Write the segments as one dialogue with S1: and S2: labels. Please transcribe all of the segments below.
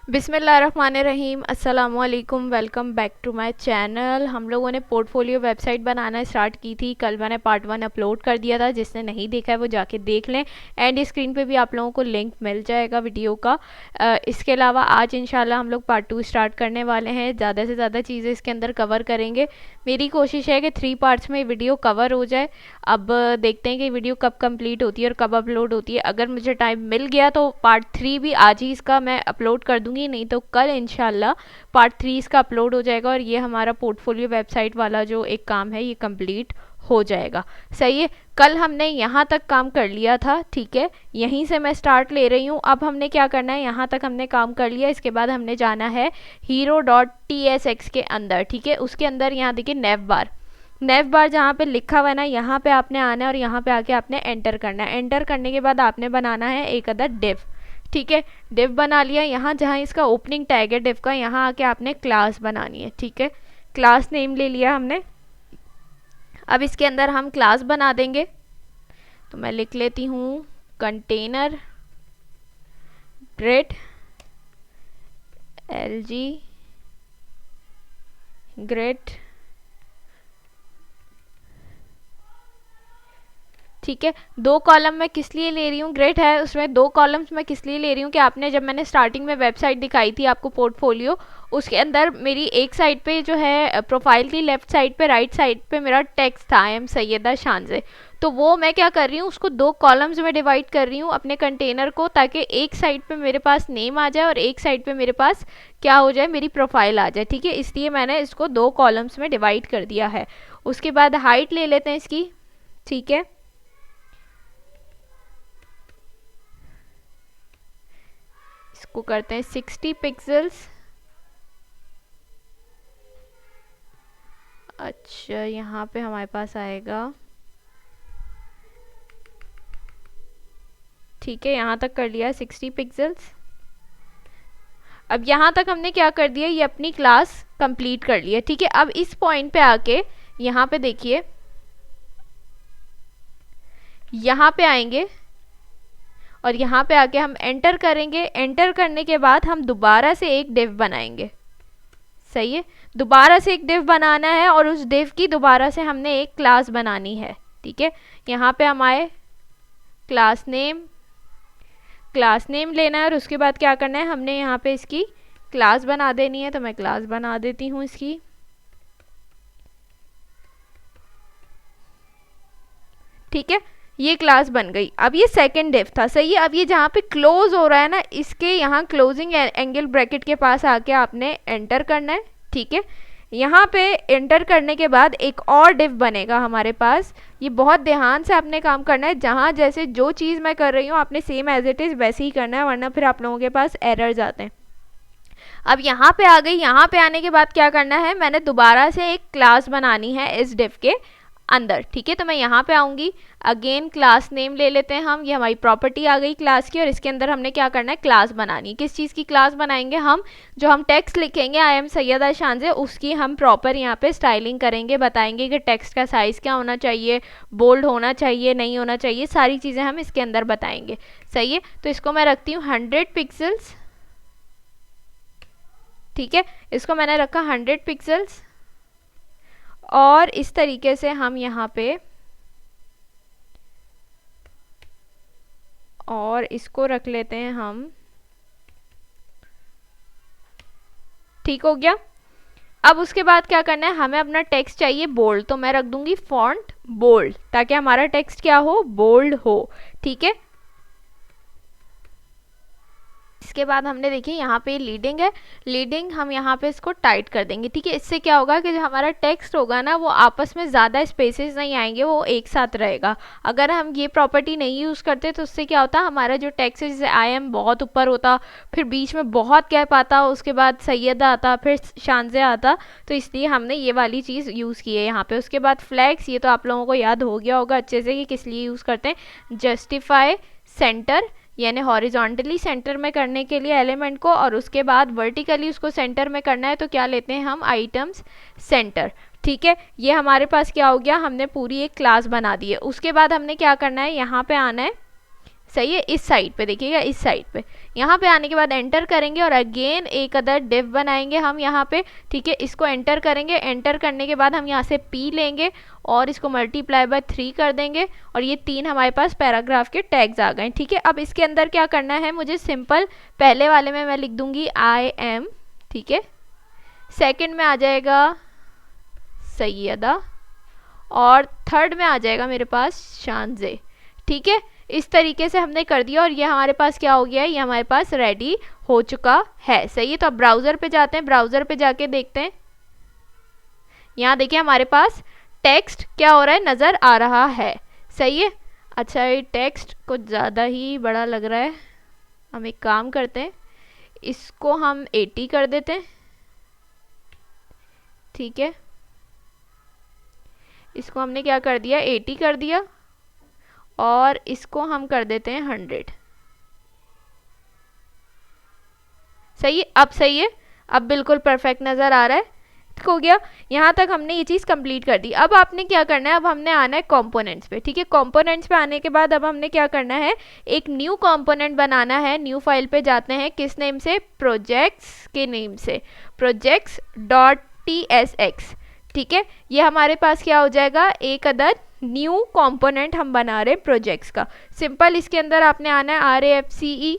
S1: बिस्मिल्लाहिर्रहमानिर्रहीम, अस्सलामुअलैकुम। Welcome back to my channel. हम लोगों ने पोर्टफोलियो वेबसाइट बनाना स्टार्ट की थी। कल मैंने पार्ट 1 अपलोड कर दिया था। जिसने नहीं देखा है वो जाके देख लें। एंड स्क्रीन पे भी आप लोगों को लिंक मिल जाएगा वीडियो का। इसके अलावा आज इंशाल्लाह हम लोग पार्ट 2 स्टार्ट करने वाले हैं। ज़्यादा से ज़्यादा चीज़ें इसके अंदर कवर करेंगे। मेरी कोशिश है कि 3 पार्ट्स में वीडियो कवर हो जाए। अब देखते हैं कि वीडियो कब कंप्लीट होती है और कब अपलोड होती है। अगर मुझे टाइम मिल गया तो पार्ट 3 भी आज ही इसका मैं अपलोड कर दूंगी, नहीं तो कल इंशाल्लाह पार्ट 3 इसका अपलोड हो जाएगा और ये हमारा पोर्टफोलियो वेबसाइट वाला जो एक काम है ये कंप्लीट हो जाएगा। सही है। कल हमने यहाँ तक काम कर लिया था, ठीक है। यहीं से मैं स्टार्ट ले रही हूँ। अब हमने क्या करना है, यहाँ तक हमने काम कर लिया। इसके बाद हमने जाना है hero.tsx के अंदर, ठीक है। उसके अंदर यहाँ देखिए नेव बार जहाँ पे लिखा हुआ है ना, यहाँ पे आपने आना है और यहाँ पे आके आपने एंटर करना है। एंटर करने के बाद आपने बनाना है एक अदर डिव, ठीक है। डिव बना लिया। यहाँ जहाँ इसका ओपनिंग टैग है डिव का, यहाँ आके आपने क्लास बनानी है, ठीक है। क्लास नेम ले लिया हमने। अब इसके अंदर हम क्लास बना देंगे। तो मैं लिख लेती हूँ कंटेनर ग्रिड LG ग्रिड, ठीक है। 2 कॉलम मैं किस लिए ले रही हूँ, ग्रेड है उसमें 2 कॉलम्स मैं किस लिए ले रही हूँ कि आपने जब मैंने स्टार्टिंग में वेबसाइट दिखाई थी आपको पोर्टफोलियो, उसके अंदर मेरी एक साइड पे जो है प्रोफाइल की लेफ्ट साइड पे, राइट साइड पे मेरा टेक्स्ट था, आई एम सैयदा शानज़े। तो वो मैं क्या कर रही हूँ, उसको 2 कॉलम्स में डिवाइड कर रही हूँ अपने कंटेनर को, ताकि एक साइड पे मेरे पास नेम आ जाए और एक साइड पे मेरे पास क्या हो जाए, मेरी प्रोफाइल आ जाए, ठीक है। इसलिए मैंने इसको 2 कॉलम्स में डिवाइड कर दिया है। उसके बाद हाइट ले लेते हैं इसकी, ठीक है। इसको करते हैं 60 पिक्सल्स। अच्छा, यहाँ पे हमारे पास आएगा, ठीक है। यहाँ तक कर लिया 60 पिक्सल्स। अब यहाँ तक हमने क्या कर दिया, ये अपनी क्लास कंप्लीट कर लिया, ठीक है। अब इस पॉइंट पे आके यहाँ पे देखिए, यहाँ पे आएंगे और यहाँ पे आके हम एंटर करेंगे। एंटर करने के बाद हम दोबारा से एक डिव बनाएंगे, सही है। दोबारा से एक डिव बनाना है और उस डिव की दोबारा से हमने एक क्लास बनानी है, ठीक है। यहाँ पे हम आए, क्लास नेम लेना है और उसके बाद क्या करना है, हमने यहाँ पे इसकी क्लास बना देनी है। तो मैं क्लास बना देती हूँ इसकी, ठीक है। ये क्लास बन गई। अब ये सेकंड डिव था, सही है। अब ये जहाँ पे क्लोज हो रहा है ना, इसके यहाँ क्लोजिंग एंगल ब्रैकेट के पास आके आपने एंटर करना है, ठीक है। यहाँ पे एंटर करने के बाद एक और डिव बनेगा हमारे पास। ये बहुत ध्यान से आपने काम करना है। जहाँ जैसे जो चीज़ मैं कर रही हूँ आपने सेम एज इट इज़ वैसे ही करना है, वरना फिर आप लोगों के पास एरर्स आते हैं। अब यहाँ पे आ गई। यहाँ पे आने के बाद क्या करना है, मैंने दोबारा से एक क्लास बनानी है इस डिव के अंदर, ठीक है। तो मैं यहाँ पे आऊँगी, अगेन क्लास नेम ले लेते हैं हम। ये हमारी प्रॉपर्टी आ गई क्लास की और इसके अंदर हमने क्या करना है, क्लास बनानी है। किस चीज़ की क्लास बनाएंगे हम, जो हम टेक्स्ट लिखेंगे आई एम सैयदा शानज़े, उसकी हम प्रॉपर यहाँ पे स्टाइलिंग करेंगे, बताएंगे कि टेक्स्ट का साइज़ क्या होना चाहिए, बोल्ड होना चाहिए, नहीं होना चाहिए, सारी चीज़ें हम इसके अंदर बताएंगे, सही है। तो इसको मैं रखती हूँ 100 पिक्सल्स, ठीक है। इसको मैंने रखा 100 पिक्सल्स और इस तरीके से हम यहाँ पे, और इसको रख लेते हैं हम, ठीक हो गया। अब उसके बाद क्या करना है, हमें अपना टेक्स्ट चाहिए बोल्ड, तो मैं रख दूंगी फॉन्ट बोल्ड, ताकि हमारा टेक्स्ट क्या हो, बोल्ड हो, ठीक है। इसके बाद हमने देखिए यहाँ पे लीडिंग है, लीडिंग हम यहाँ पे इसको टाइट कर देंगे, ठीक है। इससे क्या होगा कि जो हमारा टेक्स्ट होगा ना वो आपस में ज़्यादा स्पेसेस नहीं आएंगे, वो एक साथ रहेगा। अगर हम ये प्रॉपर्टी नहीं यूज़ करते तो उससे क्या होता, हमारा जो टेक्स्ट है, जैसे आई एम बहुत ऊपर होता, फिर बीच में बहुत गैप आता, उसके बाद सैयदा आता, फिर शानज़े आता। तो इसलिए हमने ये वाली चीज़ यूज़ की है यहाँ पे। उसके बाद फ्लैग्स, ये तो आप लोगों को याद हो गया होगा अच्छे से कि किस लिए यूज़ करते हैं, जस्टिफाई सेंटर, यानी हॉरिजॉन्टली सेंटर में करने के लिए एलिमेंट को, और उसके बाद वर्टिकली उसको सेंटर में करना है तो क्या लेते हैं हम, आइटम्स सेंटर, ठीक है। ये हमारे पास क्या हो गया, हमने पूरी एक क्लास बना दी है। उसके बाद हमने क्या करना है, यहाँ पे आना है, सही है। इस साइड पे देखिएगा, इस साइड पे यहाँ पे आने के बाद एंटर करेंगे और अगेन एक अदर डिव बनाएंगे हम यहाँ पे, ठीक है। इसको एंटर करेंगे, एंटर करने के बाद हम यहाँ से p लेंगे और इसको मल्टीप्लाई बाय 3 कर देंगे और ये 3 हमारे पास पैराग्राफ के टैग्स आ गए, ठीक है। अब इसके अंदर क्या करना है मुझे, सिंपल पहले वाले में मैं लिख दूंगी आई एम, ठीक है। सेकंड में आ जाएगा सैयदा और थर्ड में आ जाएगा मेरे पास शानजे, ठीक है। इस तरीके से हमने कर दिया और ये हमारे पास क्या हो गया है, ये हमारे पास रेडी हो चुका है, सही है। तो अब ब्राउज़र पे जाते हैं, ब्राउज़र पे जाके देखते हैं। यहाँ देखिए हमारे पास टेक्स्ट क्या हो रहा है, नज़र आ रहा है, सही है। अच्छा ये टेक्स्ट कुछ ज़्यादा ही बड़ा लग रहा है, हम एक काम करते हैं, इसको हम 80 कर देते हैं, ठीक है। इसको हमने क्या कर दिया, 80 कर दिया और इसको हम कर देते हैं 100, सही है। अब सही है, अब बिल्कुल परफेक्ट नज़र आ रहा है, हो गया। यहाँ तक हमने ये चीज़ कंप्लीट कर दी। अब आपने क्या करना है, अब हमने आना है कंपोनेंट्स पे, ठीक है। कंपोनेंट्स पे आने के बाद अब हमने क्या करना है, एक न्यू कंपोनेंट बनाना है। न्यू फाइल पे जाते हैं, किस नेम से, प्रोजेक्ट्स के नेम से, projects.tsx, ठीक है। ये हमारे पास क्या हो जाएगा, एक अदर न्यू कंपोनेंट हम बना रहे हैं प्रोजेक्ट्स का। सिंपल इसके अंदर आपने आना है RAFCE,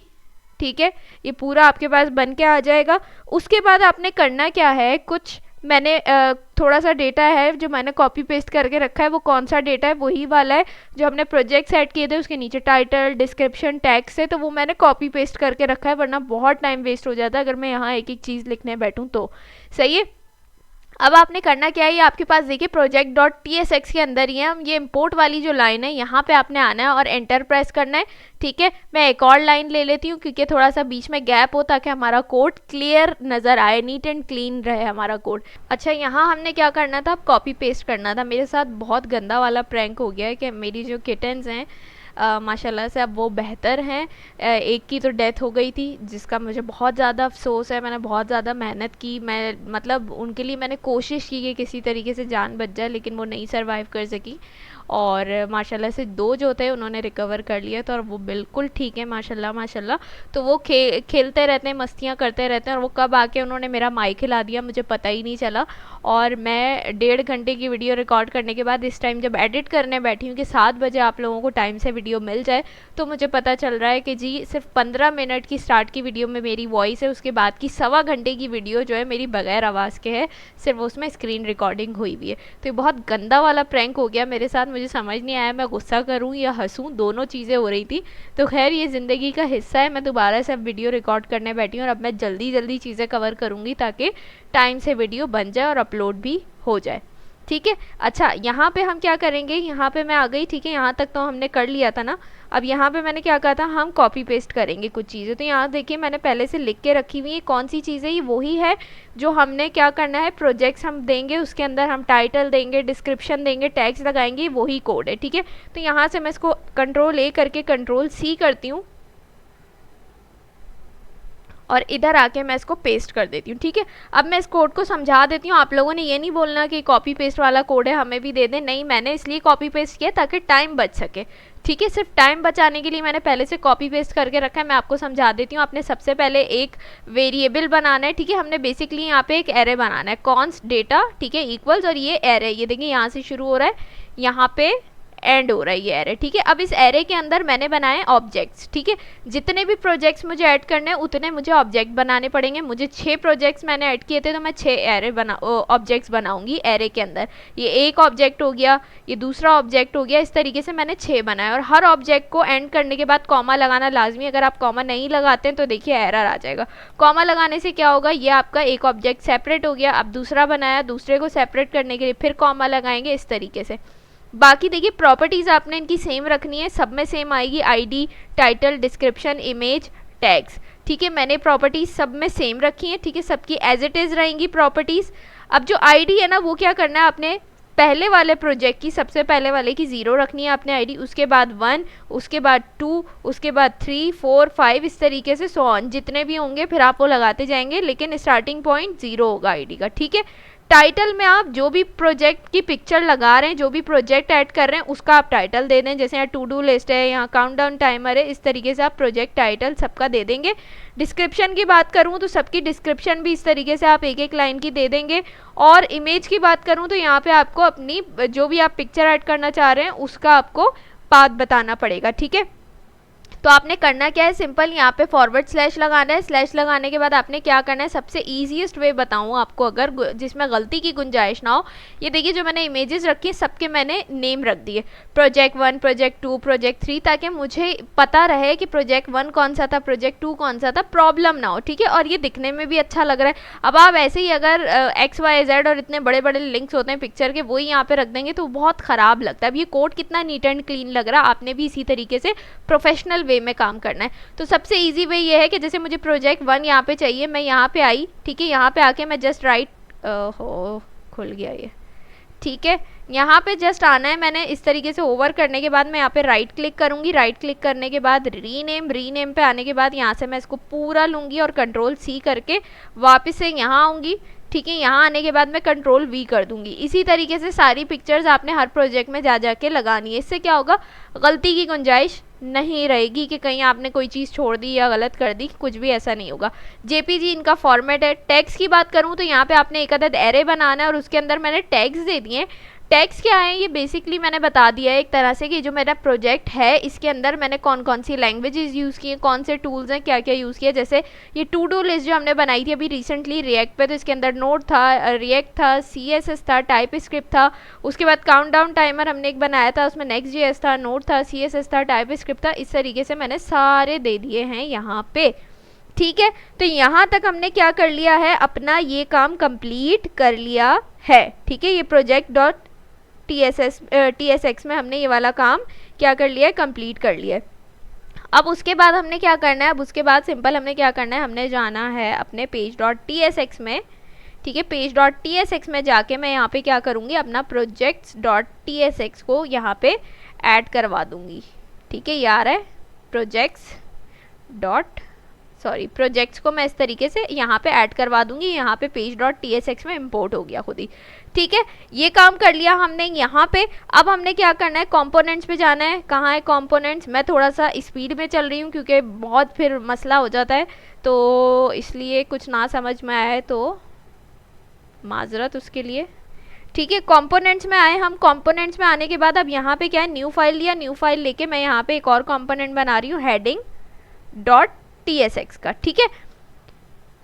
S1: ठीक है। ये पूरा आपके पास बन के आ जाएगा। उसके बाद आपने करना क्या है, कुछ मैंने थोड़ा सा डेटा है जो मैंने कॉपी पेस्ट करके रखा है। वो कौन सा डेटा है, वही वाला है जो हमने प्रोजेक्ट सेट किए थे, उसके नीचे टाइटल डिस्क्रिप्शन टैग से, तो वो मैंने कॉपी पेस्ट करके रखा है, वरना बहुत टाइम वेस्ट हो जाता है अगर मैं यहाँ एक एक चीज़ लिखने बैठूँ तो, सही है। अब आपने करना क्या है, ये आपके पास देखिए project.tsx के अंदर ही है। हम ये इंपोर्ट वाली जो लाइन है यहाँ पे आपने आना है और एंटर प्रेस करना है, ठीक है। मैं एक और लाइन ले लेती हूँ क्योंकि थोड़ा सा बीच में गैप हो ताकि हमारा कोड क्लियर नज़र आए, नीट एंड क्लीन रहे हमारा कोड। अच्छा यहाँ हमने क्या करना था, अब कॉपी पेस्ट करना था। मेरे साथ बहुत गंदा वाला प्रैंक हो गया है कि मेरी जो किटन्स हैं माशाल्लाह से अब वो बेहतर हैं। एक की तो डेथ हो गई थी जिसका मुझे बहुत ज़्यादा अफसोस है। मैंने बहुत ज़्यादा मेहनत की, मैं मतलब उनके लिए मैंने कोशिश की कि किसी तरीके से जान बच जाए, लेकिन वो नहीं सरवाइव कर सकी। और माशाल्लाह से 2 जो थे उन्होंने रिकवर कर लिया था और वो बिल्कुल ठीक है माशाल्लाह माशाल्लाह। तो वो खेलते रहते हैं, मस्तियाँ करते रहते हैं, और वो कब आके उन्होंने मेरा माइक हिला दिया मुझे पता ही नहीं चला। और मैं 1.5 घंटे की वीडियो रिकॉर्ड करने के बाद इस टाइम जब एडिट करने बैठी हूँ कि 7 बजे आप लोगों को टाइम से वीडियो मिल जाए, तो मुझे पता चल रहा है कि जी सिर्फ 15 मिनट की स्टार्ट की वीडियो में मेरी वॉइस है, उसके बाद की 1.25 घंटे की वीडियो जो है मेरी बगैर आवाज़ के है, सिर्फ उसमें स्क्रीन रिकॉर्डिंग हुई हुई है। तो ये बहुत गंदा वाला प्रैंक हो गया मेरे साथ, मुझे समझ नहीं आया मैं गुस्सा करूँ या हंसूँ, दोनों चीज़ें हो रही थी। तो खैर ये ज़िंदगी का हिस्सा है। मैं दोबारा से अब वीडियो रिकॉर्ड करने बैठी हूँ और अब मैं जल्दी जल्दी चीज़ें कवर करूँगी ताकि टाइम से वीडियो बन जाए और अपलोड भी हो जाए, ठीक है। अच्छा यहाँ पे हम क्या करेंगे, यहाँ पे मैं आ गई, ठीक है। यहाँ तक तो हमने कर लिया था ना। अब यहाँ पे मैंने क्या कहा था, हम कॉपी पेस्ट करेंगे कुछ चीज़ें। तो यहाँ देखिए मैंने पहले से लिख के रखी हुई है, कौन सी चीज़ें, ये वही है जो हमने क्या करना है, प्रोजेक्ट्स हम देंगे, उसके अंदर हम टाइटल देंगे, डिस्क्रिप्शन देंगे, टैग्स लगाएंगे, वही कोड है, ठीक है। तो यहाँ से मैं इसको Ctrl+A करके Ctrl+C करती हूँ और इधर आके मैं इसको पेस्ट कर देती हूँ, ठीक है। अब मैं इस कोड को समझा देती हूँ। आप लोगों ने ये नहीं बोलना कि कॉपी पेस्ट वाला कोड है हमें भी दे दें, नहीं, मैंने इसलिए कॉपी पेस्ट किया ताकि टाइम बच सके, ठीक है। सिर्फ टाइम बचाने के लिए मैंने पहले से कॉपी पेस्ट करके रखा है। मैं आपको समझा देती हूँ। आपने सबसे पहले एक वेरिएबल बनाना है, ठीक है। हमने बेसिकली यहाँ पे एक एरे बनाना है, कॉन्स्ट डेटा, ठीक है, इक्वल्स, और ये एरे, ये देखिए यहाँ से शुरू हो रहा है, यहाँ पे एंड हो रहा है ये एरे, ठीक है। अब इस एरे के अंदर मैंने बनाए ऑब्जेक्ट्स, ठीक है। जितने भी प्रोजेक्ट्स मुझे ऐड करने हैं उतने मुझे ऑब्जेक्ट बनाने पड़ेंगे। मुझे 6 प्रोजेक्ट्स मैंने ऐड किए थे, तो मैं 6 एरे ऑब्जेक्ट्स बनाऊंगी एरे के अंदर। ये एक ऑब्जेक्ट हो गया, ये दूसरा ऑब्जेक्ट हो गया, इस तरीके से मैंने 6 बनाए। और हर ऑब्जेक्ट को एंड करने के बाद कॉमा लगाना लाजमी। अगर आप कॉमा नहीं लगाते हैं तो देखिए एरर आ जाएगा। कॉमा लगाने से क्या होगा, ये आपका एक ऑब्जेक्ट सेपरेट हो गया। अब दूसरा बनाया, दूसरे को सेपरेट करने के लिए फिर कॉमा लगाएंगे, इस तरीके से। बाकी देखिए प्रॉपर्टीज़ आपने इनकी सेम रखनी है, सब में सेम आएगी, ID, title, description, image, tags, ठीक है। मैंने प्रॉपर्टीज़ सब में सेम रखी है, ठीक है, सबकी एज इट इज़ रहेंगी प्रॉपर्टीज़। अब जो आईडी है ना, वो क्या करना है, आपने पहले वाले प्रोजेक्ट की सबसे पहले वाले की 0 रखनी है आपने आईडी, उसके बाद 1, उसके बाद 2, उसके बाद 3, 4, 5, इस तरीके से सो ऑन, जितने भी होंगे फिर आप वो लगाते जाएंगे, लेकिन स्टार्टिंग पॉइंट 0 होगा आईडी का, ठीक है। टाइटल में आप जो भी प्रोजेक्ट की पिक्चर लगा रहे हैं, जो भी प्रोजेक्ट ऐड कर रहे हैं, उसका आप टाइटल दे दें। जैसे यहाँ टू डू लिस्ट है, यहाँ काउंटडाउन टाइमर है, इस तरीके से आप प्रोजेक्ट टाइटल सबका दे देंगे। डिस्क्रिप्शन की बात करूँ तो सबकी डिस्क्रिप्शन भी इस तरीके से आप एक एक लाइन की दे देंगे। और इमेज की बात करूँ तो यहाँ पे आपको अपनी जो भी आप पिक्चर ऐड करना चाह रहे हैं उसका आपको पाथ बताना पड़ेगा, ठीक है। तो आपने करना क्या है, सिंपल यहाँ पे फॉरवर्ड स्लैश लगाना है। स्लैश लगाने के बाद आपने क्या करना है, सबसे ईजीएस्ट वे बताऊँ आपको अगर जिसमें गलती की गुंजाइश ना हो, ये देखिए जो मैंने इमेजेस रखी है सबके मैंने नेम रख दिए, प्रोजेक्ट 1, प्रोजेक्ट 2, प्रोजेक्ट 3, ताकि मुझे पता रहे कि प्रोजेक्ट 1 कौन सा था, प्रोजेक्ट 2 कौन सा था, प्रॉब्लम ना हो, ठीक है। और ये दिखने में भी अच्छा लग रहा है। अब आप ऐसे ही अगर XYZ और इतने बड़े बड़े लिंक्स होते हैं पिक्चर के, वही यहाँ पे रख देंगे तो बहुत ख़राब लगता है। अब ये कोड कितना नीट एंड क्लीन लग रहा है, आपने भी इसी तरीके से प्रोफेशनल वे में काम करना है। तो सबसे इजी वे ये है कि जैसे मुझे प्रोजेक्ट 1 यहाँ पे चाहिए, मैं यहाँ पे आई, ठीक है। यहाँ पे आके मैं जस्ट राइट खुल गया ये, ठीक है। यहाँ पे जस्ट आना है, मैंने इस तरीके से ओवर करने के बाद मैं यहाँ पे राइट क्लिक करूँगी। राइट क्लिक करने के बाद रीनेम पे आने के बाद यहाँ से मैं इसको पूरा लूँगी और Ctrl+C करके वापस से यहाँ आऊँगी, ठीक है। यहाँ आने के बाद मैं Ctrl+V कर दूंगी। इसी तरीके से सारी पिक्चर्स आपने हर प्रोजेक्ट में जा के लगानी है। इससे क्या होगा, गलती की गुंजाइश नहीं रहेगी कि कहीं आपने कोई चीज़ छोड़ दी या गलत कर दी, कुछ भी ऐसा नहीं होगा। JPG इनका फॉर्मेट है। टैग्स की बात करूँ तो यहाँ पे आपने एक अदद एरे बनाना है और उसके अंदर मैंने टैग्स दे दिए हैं। टैग्स क्या है, ये बेसिकली मैंने बता दिया है एक तरह से कि जो मेरा प्रोजेक्ट है इसके अंदर मैंने कौन कौन सी लैंग्वेजेस यूज़ की हैं, कौन से टूल्स हैं, क्या क्या यूज़ किया। जैसे ये टू डू लिस्ट जो हमने बनाई थी अभी रिसेंटली रिएक्ट पे, तो इसके अंदर नोड था, रिएक्ट था, CSS था, टाइप स्क्रिप्ट था। उसके बाद काउंटडाउन टाइमर हमने एक बनाया था, उसमें Next.js था, नोड था, CSS था, टाइप स्क्रिप्ट था। इस तरीके से मैंने सारे दे दिए हैं यहाँ पे, ठीक है। तो यहाँ तक हमने क्या कर लिया है, अपना ये काम कंप्लीट कर लिया है, ठीक है। ये project.tsx में हमने ये वाला काम क्या कर लिया है, कंप्लीट कर लिया है। अब उसके बाद हमने क्या करना है, अब उसके बाद सिंपल हमने क्या करना है, हमने जाना है अपने page.tsx में, ठीक है। page.tsx में जाके मैं यहाँ पे क्या करूँगी, अपना projects.tsx को यहाँ पे ऐड करवा दूँगी, ठीक है। ये आ रहा है प्रोजेक्ट्स को मैं इस तरीके से यहाँ पे ऐड करवा दूंगी। यहाँ पे page.tsx में इंपोर्ट हो गया खुद ही, ठीक है। ये काम कर लिया हमने यहाँ पे। अब हमने क्या करना है, कंपोनेंट्स पे जाना है। कहाँ है कंपोनेंट्स, मैं थोड़ा सा स्पीड में चल रही हूँ क्योंकि बहुत फिर मसला हो जाता है, तो इसलिए कुछ ना समझ में आए तो माजरत उसके लिए, ठीक है। कंपोनेंट्स में आए हम। कंपोनेंट्स में आने के बाद अब यहाँ पे क्या है, न्यू फाइल लिया। न्यू फाइल लेके मैं यहाँ पे एक और कंपोनेंट बना रही हूँ heading.tsx का, ठीक है।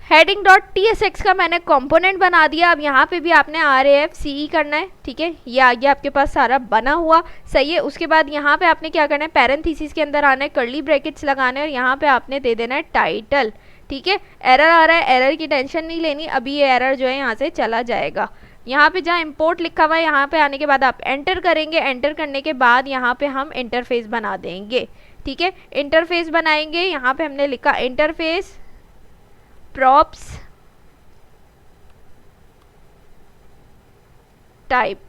S1: heading.tsx का मैंने कंपोनेंट बना दिया। अब यहाँ पे भी आपने RAFCE करना है, ठीक है। ये आ गया आपके पास सारा बना हुआ, सही है। उसके बाद यहाँ पे आपने क्या करना है, पैरेंथेसिस के अंदर आना है, कर्ली ब्रैकेट्स लगाने और यहाँ पे आपने दे देना है टाइटल, ठीक है। एरर आ रहा है, एरर की टेंशन नहीं लेनी, अभी ये एरर जो है यहाँ से चला जाएगा। यहाँ पे जहाँ इंपोर्ट लिखा हुआ है, यहाँ पे आने के बाद आप एंटर करेंगे। एंटर करने के बाद यहाँ पे हम इंटरफेस बना देंगे, ठीक है। इंटरफेस बनाएंगे, यहाँ पे हमने लिखा इंटरफेस प्रॉप्स टाइप,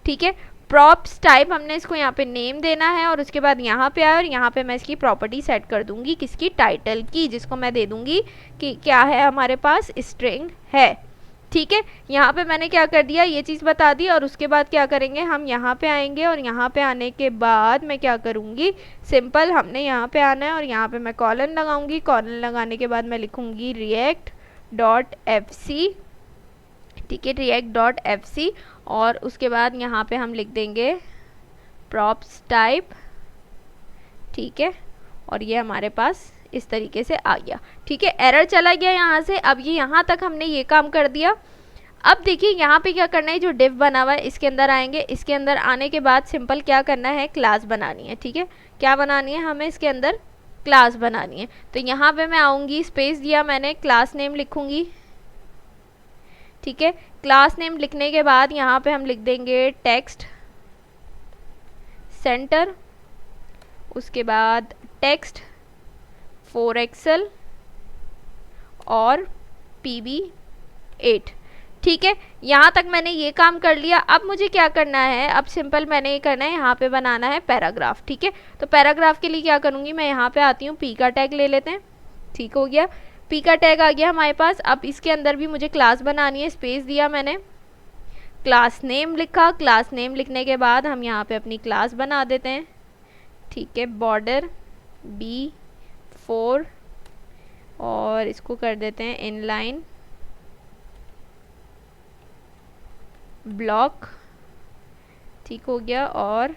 S1: ठीक है। प्रॉप्स टाइप हमने इसको यहाँ पे नेम देना है और उसके बाद यहाँ पे आए और यहाँ पे मैं इसकी प्रॉपर्टी सेट कर दूंगी, किसकी, टाइटल की, जिसको मैं दे दूंगी कि क्या है हमारे पास, स्ट्रिंग है, ठीक है। यहाँ पे मैंने क्या कर दिया, ये चीज़ बता दी। और उसके बाद क्या करेंगे, हम यहाँ पे आएंगे और यहाँ पे आने के बाद मैं क्या करूँगी, सिंपल हमने यहाँ पे आना है और यहाँ पे मैं कॉलन लगाऊंगी। कॉलन लगाने के बाद मैं लिखूँगी react.fc, ठीक है, react.fc। और उसके बाद यहाँ पे हम लिख देंगे props टाइप, ठीक है। और ये हमारे पास इस तरीके से आ गया, ठीक है। एरर चला गया यहाँ से। अब ये यहाँ तक हमने ये काम कर दिया। अब देखिए यहाँ पे क्या करना है, जो div बना हुआ है इसके अंदर आएंगे। इसके अंदर आने के बाद सिंपल क्या करना है, क्लास बनानी है, ठीक है। क्या बनानी है, हमें इसके अंदर क्लास बनानी है। तो यहाँ पे मैं आऊँगी, स्पेस दिया मैंने, क्लास नेम लिखूँगी, ठीक है। क्लास नेम लिखने के बाद यहाँ पे हम लिख देंगे टेक्स्ट सेंटर, उसके बाद टेक्स्ट फॉर एक्सेल और PB8, ठीक है। यहाँ तक मैंने ये काम कर लिया। अब मुझे क्या करना है, अब सिंपल मैंने ये करना है, यहाँ पे बनाना है पैराग्राफ, ठीक है। तो पैराग्राफ के लिए क्या करूँगी, मैं यहाँ पे आती हूँ, P का टैग ले लेते हैं, ठीक हो गया। पी का टैग आ गया हमारे पास। अब इसके अंदर भी मुझे क्लास बनानी है, स्पेस दिया मैंने, क्लास नेम लिखा। क्लास नेम लिखने के बाद हम यहाँ पे अपनी क्लास बना देते हैं, ठीक है, बॉर्डर B4 और इसको कर देते हैं इनलाइन ब्लॉक, ठीक हो गया, और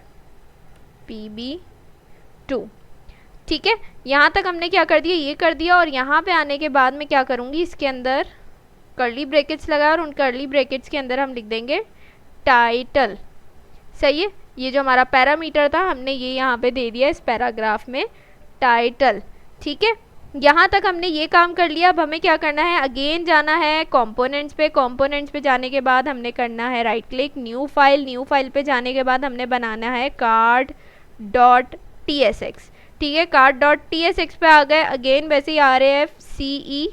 S1: PB2, ठीक है। यहाँ तक हमने क्या कर दिया, ये कर दिया। और यहाँ पे आने के बाद मैं क्या करूँगी, इसके अंदर कर्ली ब्रैकेट्स लगाया और उन कर्ली ब्रैकेट्स के अंदर हम लिख देंगे टाइटल, सही है। ये जो हमारा पैरामीटर था हमने ये यहाँ पे दे दिया इस पैराग्राफ में टाइटल, ठीक है। यहाँ तक हमने ये काम कर लिया। अब हमें क्या करना है, अगेन जाना है कंपोनेंट्स पे। कंपोनेंट्स पे जाने के बाद हमने करना है right click, new file. New file पे जाने के बाद हमने बनाना है card.tsx, ठीक है। card.tsx पे आ गए, अगेन वैसे ही RAFCE,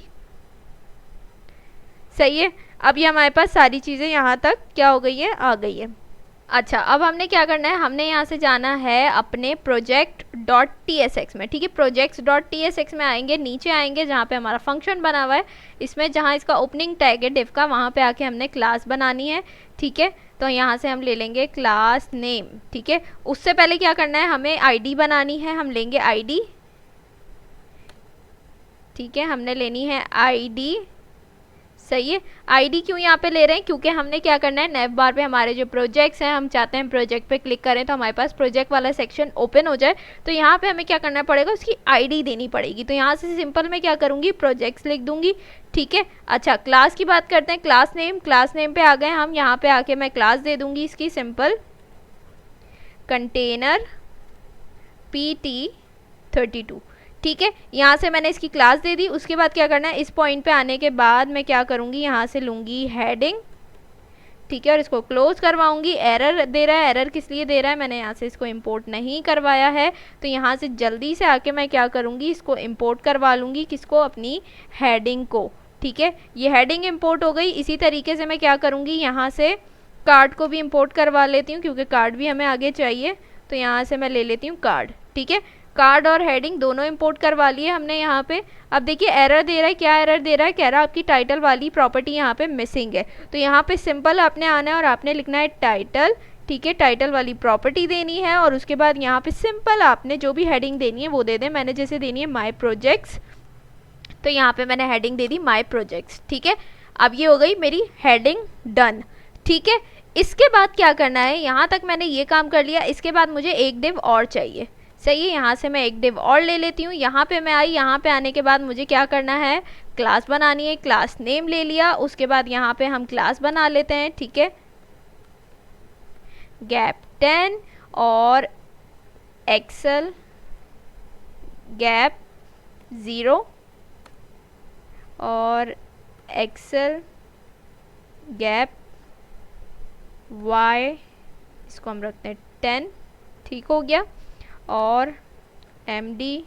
S1: सही है। अब ये हमारे पास सारी चीज़ें यहाँ तक क्या हो गई है, आ गई है। अच्छा, अब हमने क्या करना है, हमने यहाँ से जाना है अपने project.tsx में, ठीक है। projects.tsx में आएंगे, नीचे आएंगे जहाँ पे हमारा फंक्शन बना हुआ है, इसमें जहाँ इसका ओपनिंग टैग है div का, वहाँ पे आके हमने क्लास बनानी है, ठीक है। तो यहाँ से हम ले लेंगे क्लास नेम, ठीक है। उससे पहले क्या करना है, हमें आईडी बनानी है, हम लेंगे आईडी, ठीक है। हमने लेनी है आईडी, सही है। आईडी क्यों यहाँ पे ले रहे हैं, क्योंकि हमने क्या करना है, नेव बार पे हमारे जो प्रोजेक्ट्स हैं, हम चाहते हैं प्रोजेक्ट पे क्लिक करें तो हमारे पास प्रोजेक्ट वाला सेक्शन ओपन हो जाए। तो यहाँ पे हमें क्या करना पड़ेगा, उसकी आईडी देनी पड़ेगी। तो यहाँ से सिंपल मैं क्या करूँगी, प्रोजेक्ट्स लिख दूंगी, ठीक है। अच्छा, क्लास की बात करते हैं, क्लास नेम। क्लास नेम पे आ गए हम, यहाँ पे आके मैं क्लास दे दूंगी इसकी सिंपल कंटेनर PT32, ठीक है। यहाँ से मैंने इसकी क्लास दे दी। उसके बाद क्या करना है, इस पॉइंट पे आने के बाद मैं क्या करूँगी, यहाँ से लूँगी हेडिंग, ठीक है, और इसको क्लोज करवाऊँगी। एरर दे रहा है, एरर किस लिए दे रहा है, मैंने यहाँ से इसको इंपोर्ट नहीं करवाया है, तो यहाँ से जल्दी से आके मैं क्या करूँगी, इसको इंपोर्ट करवा लूँगी, किसको, अपनी हेडिंग को, ठीक है। ये हेडिंग इंपोर्ट हो गई। इसी तरीके से मैं क्या करूँगी, यहाँ से कार्ड को भी इंपोर्ट करवा लेती हूँ, क्योंकि कार्ड भी हमें आगे चाहिए। तो यहाँ से मैं ले लेती हूँ कार्ड, ठीक है। कार्ड और हेडिंग दोनों इंपोर्ट करवा लिए हमने यहाँ पे। अब देखिए एरर दे रहा है, क्या एरर दे रहा है, कह रहा है आपकी टाइटल वाली प्रॉपर्टी यहाँ पे मिसिंग है। तो यहाँ पे सिंपल आपने आना है और आपने लिखना है टाइटल, ठीक है। टाइटल वाली प्रॉपर्टी देनी है और उसके बाद यहाँ पे सिंपल आपने जो भी हेडिंग देनी है वो दे दें। मैंने जैसे देनी है माई प्रोजेक्ट्स, तो यहाँ पे मैंने हेडिंग दे दी माई प्रोजेक्ट्स, ठीक है। अब ये हो गई मेरी हेडिंग डन, ठीक है। इसके बाद क्या करना है, यहाँ तक मैंने ये काम कर लिया। इसके बाद मुझे एक डिव और चाहिए, सही है। यहाँ से मैं एक डिव और ले लेती हूँ। यहाँ पे मैं आई, यहाँ पे आने के बाद मुझे क्या करना है, क्लास बनानी है। क्लास नेम ले लिया। उसके बाद यहाँ पे हम क्लास बना लेते हैं, ठीक है, gap 10 और एक्सेल gap 0 और एक्सेल gap y, इसको हम रखते हैं 10, ठीक हो गया। और MD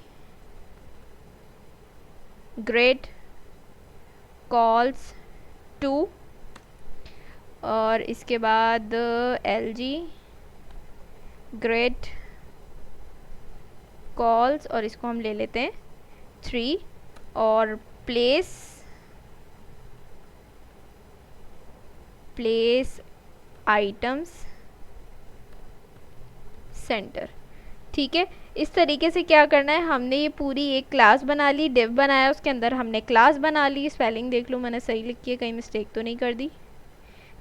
S1: ग्रेड कॉल्स 2 और इसके बाद LG ग्रेड कॉल्स और इसको हम ले लेते हैं 3 और प्लेस आइटम्स सेंटर, ठीक है। इस तरीके से क्या करना है, हमने ये पूरी एक क्लास बना ली, डिव बनाया, उसके अंदर हमने क्लास बना ली। स्पेलिंग देख लो मैंने सही लिखी है, कहीं मिस्टेक तो नहीं कर दी,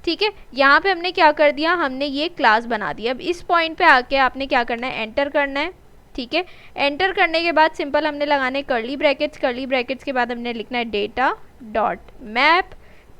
S1: ठीक है। यहाँ पे हमने क्या कर दिया, हमने ये क्लास बना दी। अब इस पॉइंट पे आके आपने क्या करना है, एंटर करना है, ठीक है। एंटर करने के बाद सिंपल हमने लगाने कर्ली ब्रैकेट्स। कर्ली ब्रैकेट्स के बाद हमने लिखना है डेटा डॉट मैप,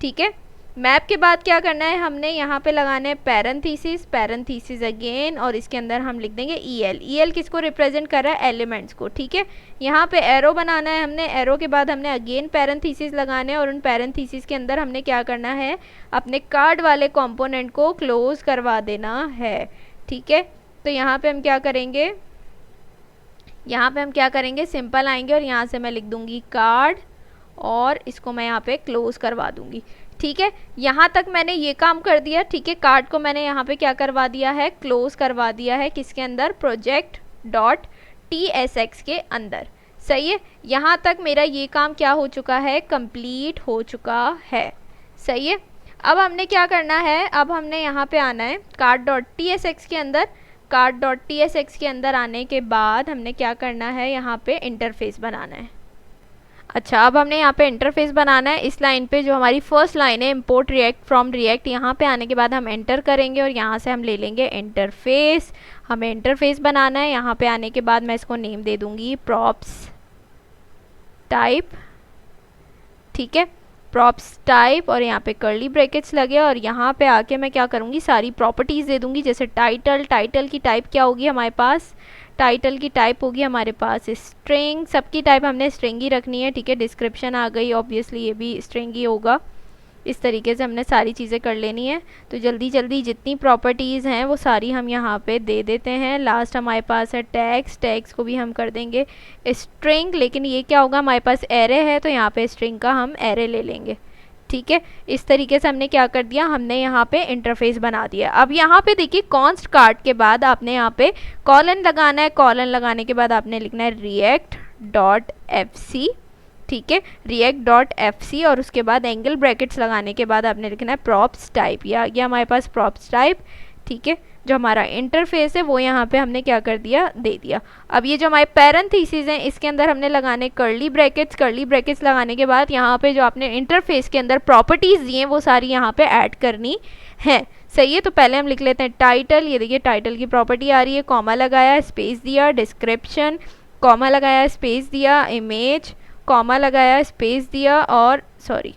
S1: ठीक है। मैप के बाद क्या करना है, हमने यहाँ पे लगाना है पैरेंथीसिस अगेन और इसके अंदर हम लिख देंगे EL किसको रिप्रेजेंट कर रहा है, एलिमेंट्स को, ठीक है। यहाँ पे एरो बनाना है हमने, एरो के बाद हमने अगेन पैरेंथीसिस लगाने और उन पैरेंथीसिस के अंदर हमने क्या करना है, अपने कार्ड वाले कंपोनेंट को क्लोज करवा देना है, ठीक है। तो यहाँ पे हम क्या करेंगे, सिंपल आएंगे और यहाँ से मैं लिख दूंगी कार्ड और इसको मैं यहाँ पे क्लोज करवा दूंगी, ठीक है। यहाँ तक मैंने ये काम कर दिया, ठीक है। कार्ड को मैंने यहाँ पे क्या करवा दिया है, क्लोज करवा दिया है, किसके अंदर, project.tsx के अंदर, सही है, यहाँ तक मेरा ये काम क्या हो चुका है, कंप्लीट हो चुका है। सही है, अब हमने क्या करना है, अब हमने यहाँ पे आना है cart.tsx के अंदर। cart.tsx के अंदर आने के बाद हमने क्या करना है, यहाँ पे इंटरफेस बनाना है। अच्छा, अब हमने यहाँ पे इंटरफेस बनाना है। इस लाइन पे जो हमारी फर्स्ट लाइन है, इंपोर्ट रिएक्ट फ्रॉम रिएक्ट, यहाँ पे आने के बाद हम एंटर करेंगे और यहाँ से हम ले लेंगे इंटरफेस। हमें इंटरफेस बनाना है। यहाँ पे आने के बाद मैं इसको नेम दे दूँगी प्रॉप्स टाइप। ठीक है, प्रॉप्स टाइप, और यहाँ पे कर्ली ब्रैकेट्स लगे, और यहाँ पे आके मैं क्या करूँगी, सारी प्रॉपर्टीज़ दे दूँगी। जैसे टाइटल, टाइटल की टाइप क्या होगी हमारे पास, टाइटल की टाइप होगी हमारे पास स्ट्रिंग, सबकी टाइप हमने स्ट्रिंग ही रखनी है। ठीक है, डिस्क्रिप्शन आ गई, ऑब्वियसली ये भी स्ट्रिंग ही होगा। इस तरीके से हमने सारी चीज़ें कर लेनी है। तो जल्दी जल्दी जितनी प्रॉपर्टीज़ हैं वो सारी हम यहाँ पे दे देते हैं। लास्ट हमारे पास है टैग्स, टैग्स को भी हम कर देंगे स्ट्रिंग, लेकिन ये क्या होगा, हमारे पास एरे है तो यहाँ पे स्ट्रिंग का हम एरे ले लेंगे। ठीक है, इस तरीके से हमने क्या कर दिया, हमने यहाँ पे इंटरफेस बना दिया। अब यहाँ पे देखिए कॉन्स्ट कार्ट के बाद आपने यहाँ पे कॉलन लगाना है। कॉलन लगाने के बाद आपने लिखना है react.fc। ठीक है, react.fc, और उसके बाद एंगल ब्रैकेट्स लगाने के बाद आपने लिखना है प्रॉप्स टाइप। या हमारे पास प्रॉप्स टाइप। ठीक है, जो हमारा इंटरफेस है वो यहाँ पे हमने क्या कर दिया, दे दिया। अब ये जो हमारे पैरेंथेसिस हैं इसके अंदर हमने लगाने कर्ली ब्रैकेट्स। कर्ली ब्रैकेट्स लगाने के बाद यहाँ पे जो आपने इंटरफेस के अंदर प्रॉपर्टीज़ दी हैं वो सारी यहाँ पे ऐड करनी है। सही है, तो पहले हम लिख लेते हैं टाइटल। ये देखिए टाइटल की प्रॉपर्टी आ रही है, कॉमा लगाया, स्पेस दिया, डिस्क्रिप्शन, कॉमा लगाया, स्पेस दिया, इमेज, कॉमा लगाया, स्पेस दिया, और सॉरी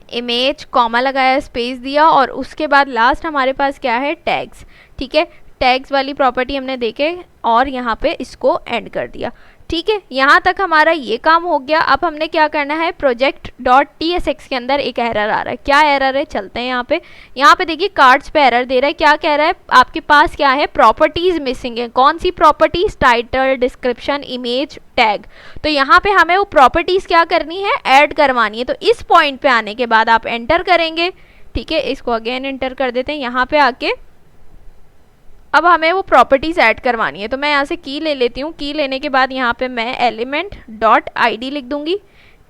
S1: इमेज, कॉमा लगाया, स्पेस दिया, और उसके बाद लास्ट हमारे पास क्या है, टैग्स। ठीक है, टैग्स वाली प्रॉपर्टी हमने देखे और यहाँ पे इसको एंड कर दिया। ठीक है, यहाँ तक हमारा ये काम हो गया। अब हमने क्या करना है, project.tsx के अंदर एक एरर आ रहा है। क्या एरर है, चलते हैं यहाँ पे देखिए कार्ड्स पे एरर दे रहा है। क्या कह रहा है, आपके पास क्या है, प्रॉपर्टीज मिसिंग है। कौन सी properties, title, description, image, tag. तो यहाँ पे हमें वो प्रॉपर्टीज क्या करनी है, ऐड करवानी है। तो इस पॉइंट पे आने के बाद आप एंटर करेंगे। ठीक है, इसको अगेन एंटर कर देते हैं। यहाँ पे आके अब हमें वो प्रॉपर्टीज़ ऐड करवानी है। तो मैं यहाँ से की ले लेती हूँ। की लेने के बाद यहाँ पे मैं element.id लिख दूँगी।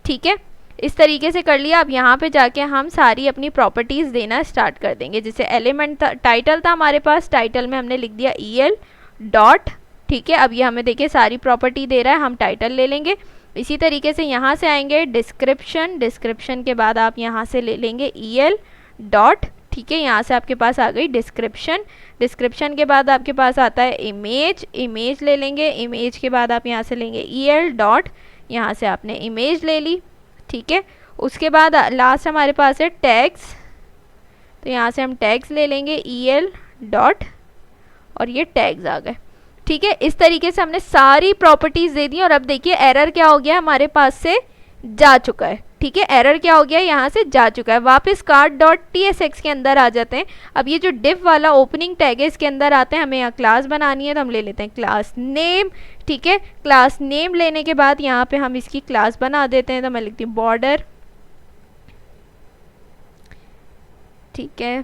S1: ठीक है, इस तरीके से कर लिया। अब यहाँ पे जाके हम सारी अपनी प्रॉपर्टीज़ देना स्टार्ट कर देंगे। जैसे एलिमेंट था, टाइटल था हमारे पास, टाइटल में हमने लिख दिया el डॉट। ठीक है, अब ये हमें देखिए सारी प्रॉपर्टी दे रहा है, हम टाइटल ले लेंगे। इसी तरीके से यहाँ से आएंगे डिस्क्रिप्शन, डिस्क्रिप्शन के बाद आप यहाँ से ले लेंगे el डॉट। ठीक है, यहाँ से आपके पास आ गई डिस्क्रिप्शन। डिस्क्रिप्शन के बाद आपके पास आता है इमेज, इमेज ले लेंगे। इमेज के बाद आप यहाँ से लेंगे el डॉट, यहाँ से आपने इमेज ले ली। ठीक है, उसके बाद लास्ट हमारे पास है टैग्स, तो यहाँ से हम टैग्स ले लेंगे el डॉट, और ये टैग्स आ गए। ठीक है, इस तरीके से हमने सारी प्रॉपर्टीज़ दे दी। और अब देखिए एरर क्या हो गया, हमारे पास से जा चुका है। ठीक है, एरर क्या हो गया, यहाँ से जा चुका है। वापस cart.tsx के अंदर आ जाते हैं। अब ये जो div वाला ओपनिंग टैग है इसके अंदर आते हैं। हमें यहाँ क्लास बनानी है, तो हम ले लेते हैं क्लास नेम। ठीक है, क्लास नेम लेने के बाद यहाँ पे हम इसकी क्लास बना देते हैं। तो मैं लिखती हूँ बॉर्डर। ठीक है,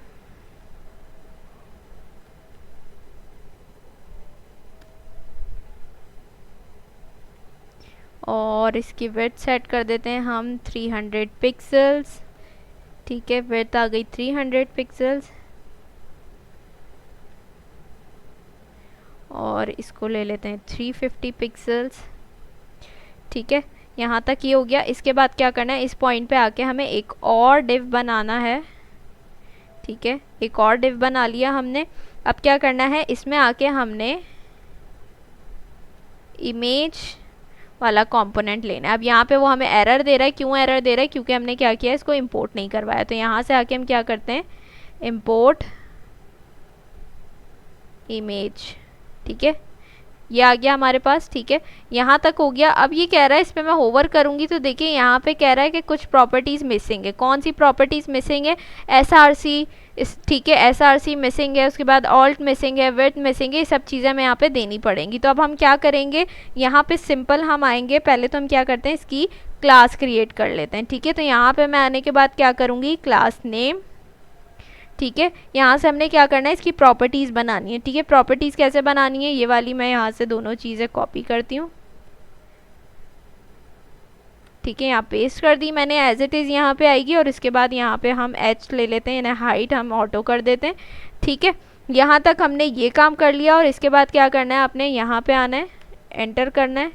S1: और इसकी विड्थ सेट कर देते हैं हम 300 पिक्सल्स। ठीक है, विड्थ आ गई 300 पिक्सल्स, और इसको ले लेते हैं 350 पिक्सल्स। ठीक है, यहाँ तक ये हो गया। इसके बाद क्या करना है, इस पॉइंट पे आके हमें एक और डिव बनाना है। ठीक है, एक और डिव बना लिया हमने। अब क्या करना है, इसमें आके हमने इमेज वाला कंपोनेंट लेना है। अब यहाँ पे वो हमें एरर दे रहा है। क्यों एरर दे रहा है, क्योंकि हमने क्या किया, इसको इंपोर्ट नहीं करवाया। तो यहाँ से आके हम क्या करते हैं, इंपोर्ट इमेज। ठीक है, ये आ गया हमारे पास। ठीक है, यहाँ तक हो गया। अब ये कह रहा है, इस पर मैं होवर करूँगी तो देखिए यहाँ पे कह रहा है कि कुछ प्रॉपर्टीज़ मिसिंग है। कौन सी प्रॉपर्टीज़ मिसिंग है, SRC, ठीक है, SRC मिसिंग है, उसके बाद ऑल्ट मिसिंग है, विड्थ मिसिंग है, ये सब चीज़ें हमें यहाँ पे देनी पड़ेंगी। तो अब हम क्या करेंगे, यहाँ पे सिंपल हम आएंगे। पहले तो हम क्या करते हैं, इसकी क्लास क्रिएट कर लेते हैं। ठीक है, तो यहाँ पे मैं आने के बाद क्या करूँगी, क्लास नेम। ठीक है, यहाँ से हमने क्या करना है, इसकी प्रॉपर्टीज़ बनानी है। ठीक है, प्रॉपर्टीज़ कैसे बनानी है, ये वाली मैं यहाँ से दोनों चीज़ें कॉपी करती हूँ। ठीक है, यहाँ पेस्ट कर दी मैंने, एज इट इज़ यहाँ पे आएगी। और इसके बाद यहाँ पे हम h ले लेते हैं, यानी हाइट हम ऑटो कर देते हैं। ठीक है, यहाँ तक हमने ये काम कर लिया। और इसके बाद क्या करना है, आपने यहाँ पे आना है, एंटर करना है,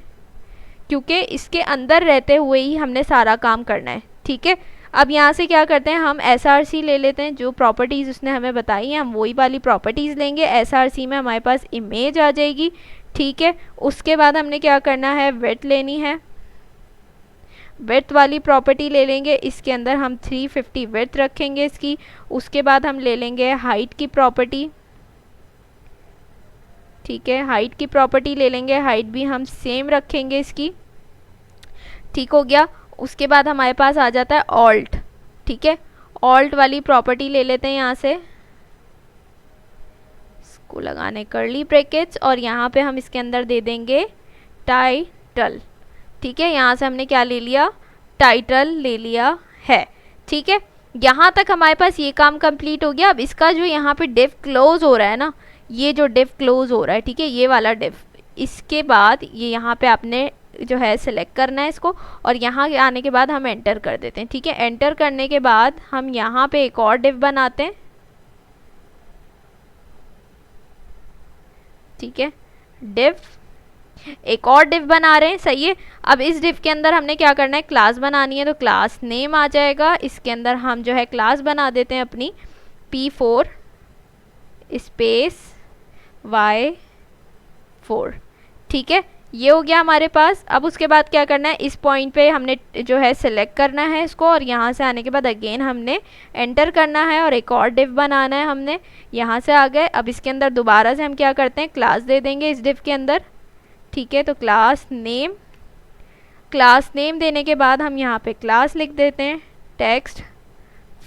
S1: क्योंकि इसके अंदर रहते हुए ही हमने सारा काम करना है। ठीक है, अब यहाँ से क्या करते हैं, हम SRC ले लेते हैं, जो प्रॉपर्टीज़ उसने हमें बताई हैं हम वही वाली प्रॉपर्टीज़ लेंगे। SRC में हमारे पास इमेज आ जाएगी। ठीक है, उसके बाद हमने क्या करना है, विड्थ लेनी है, विड्थ वाली प्रॉपर्टी ले लेंगे। इसके अंदर हम 350 विड्थ रखेंगे इसकी। उसके बाद हम ले लेंगे हाइट की प्रॉपर्टी। ठीक है, हाइट की प्रॉपर्टी ले लेंगे, हाइट भी हम सेम रखेंगे इसकी। ठीक हो गया। उसके बाद हमारे पास आ जाता है ऑल्ट। ठीक है, ऑल्ट वाली प्रॉपर्टी ले लेते हैं यहाँ से, इसको लगाने कर्ली ब्रैकेट्स, और यहाँ पे हम इसके अंदर दे देंगे टाइटल। ठीक है, यहाँ से हमने क्या ले लिया, टाइटल ले लिया है। ठीक है, यहाँ तक हमारे पास ये काम कंप्लीट हो गया। अब इसका जो यहाँ पे डिव क्लोज हो रहा है ना, ये जो डिव क्लोज हो रहा है, ठीक है, ये वाला डिव, इसके बाद ये यहाँ पे आपने जो है सिलेक्ट करना है इसको, और यहाँ आने के बाद हम एंटर कर देते हैं। ठीक है, एंटर करने के बाद हम यहाँ पे एक और डिव बनाते हैं। ठीक है, डिव, एक और डिव बना रहे हैं, सही है। अब इस डिव के अंदर हमने क्या करना है, क्लास बनानी है, तो क्लास नेम आ जाएगा। इसके अंदर हम जो है क्लास बना देते हैं अपनी P4 स्पेस Y4। ठीक है, ये हो गया हमारे पास। अब उसके बाद क्या करना है, इस पॉइंट पे हमने जो है सिलेक्ट करना है इसको, और यहाँ से आने के बाद अगेन हमने एंटर करना है और एक और डिव बनाना है हमने। यहाँ से आ गए। अब इसके अंदर दोबारा से हम क्या करते हैं, क्लास दे देंगे इस डिव के अंदर। ठीक है, तो क्लास नेम, क्लास नेम देने के बाद हम यहाँ पे क्लास लिख देते हैं टेक्स्ट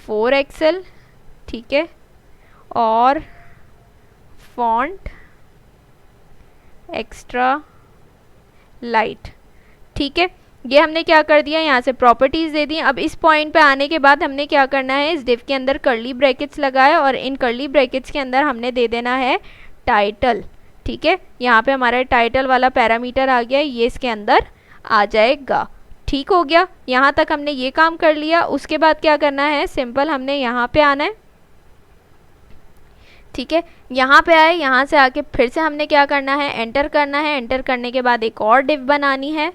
S1: 4 एक्सेल। ठीक है, और फॉन्ट एक्स्ट्रा लाइट। ठीक है, ये हमने क्या कर दिया, यहाँ से प्रॉपर्टीज़ दे दी। अब इस पॉइंट पे आने के बाद हमने क्या करना है, इस डिव के अंदर कर्ली ब्रैकेट्स लगाए, और इन कर्ली ब्रैकेट्स के अंदर हमने दे देना है टाइटल। ठीक है, यहाँ पे हमारा टाइटल वाला पैरामीटर आ गया, ये इसके अंदर आ जाएगा। ठीक हो गया, यहाँ तक हमने ये काम कर लिया। उसके बाद क्या करना है, सिंपल हमने यहाँ पे आना है। ठीक है, यहाँ पे आए, यहाँ से आके फिर से हमने क्या करना है, एंटर करना है। एंटर करने के बाद एक और डिव बनानी है,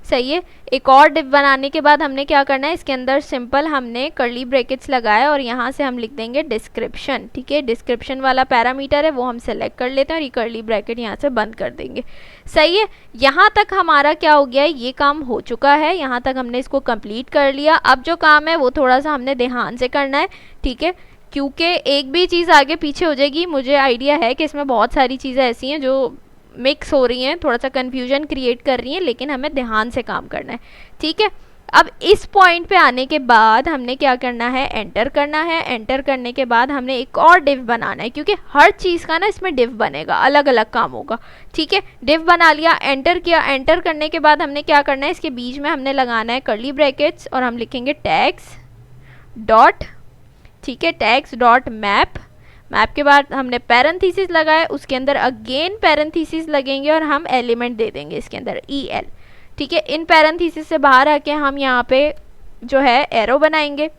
S1: सही है। एक और डिव बनाने के बाद हमने क्या करना है, इसके अंदर सिंपल हमने कर्ली ब्रैकेट्स लगाए, और यहाँ से हम लिख देंगे डिस्क्रिप्शन। ठीक है, डिस्क्रिप्शन वाला पैरामीटर है वो हम सेलेक्ट कर लेते हैं, और ये कर्ली ब्रैकेट यहाँ से बंद कर देंगे, सही है। यहाँ तक हमारा क्या हो गया, ये काम हो चुका है। यहाँ तक हमने इसको कंप्लीट कर लिया। अब जो काम है वो थोड़ा सा हमने ध्यान से करना है। ठीक है, क्योंकि एक भी चीज़ आगे पीछे हो जाएगी, मुझे आइडिया है कि इसमें बहुत सारी चीज़ें ऐसी हैं जो मिक्स हो रही हैं, थोड़ा सा कन्फ्यूजन क्रिएट कर रही हैं, लेकिन हमें ध्यान से काम करना है। ठीक है, अब इस पॉइंट पे आने के बाद हमने क्या करना है, एंटर करना है। एंटर करने के बाद हमने एक और डिव बनाना है, क्योंकि हर चीज़ का ना इसमें डिव बनेगा, अलग अलग काम होगा। ठीक है, डिव बना लिया, एंटर किया। एंटर करने के बाद हमने क्या करना है, इसके बीच में हमने लगाना है कर्ली ब्रैकेट्स, और हम लिखेंगे टैग्स डॉट, ठीक है, टैग्स डॉट मैप। मैप के बाद हमने पैरेंथेसिस लगाए, उसके अंदर अगेन पैरेंथेसिस लगेंगे, और हम एलिमेंट दे देंगे इसके अंदर EL। ठीक है, इन पैरेंथेसिस से बाहर आके हम यहाँ पे जो है एरो बनाएंगे।